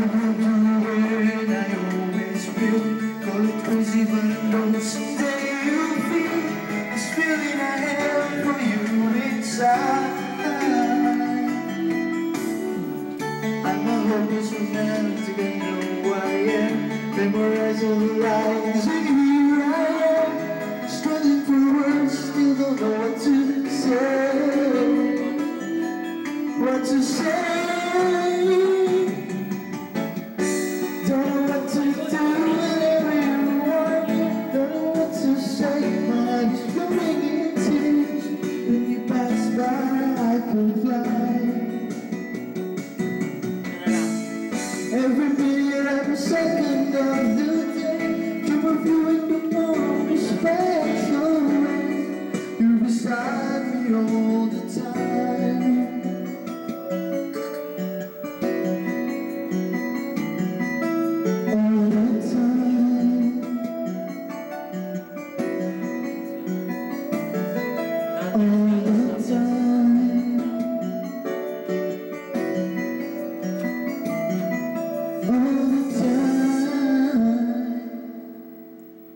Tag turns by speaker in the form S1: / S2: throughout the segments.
S1: and I always will. Call it crazy, but I know someday you'll feel this feeling I have for you inside. I'm a hopeless romantic, I know I am. Memorize all the lines, and here I am, struggling for words, still don't know what to say. What to say? Don't know what to do whenever you want me. Don't know what to say. My heart's going in tears. When you pass by, I could fly. Every minute, every second of the day, dream of you in the most special way. You're beside me all the time. All the time. All the time. All the time.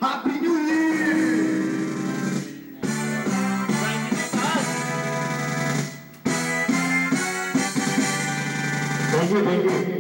S1: Happy New Year!
S2: Thank you, thank you.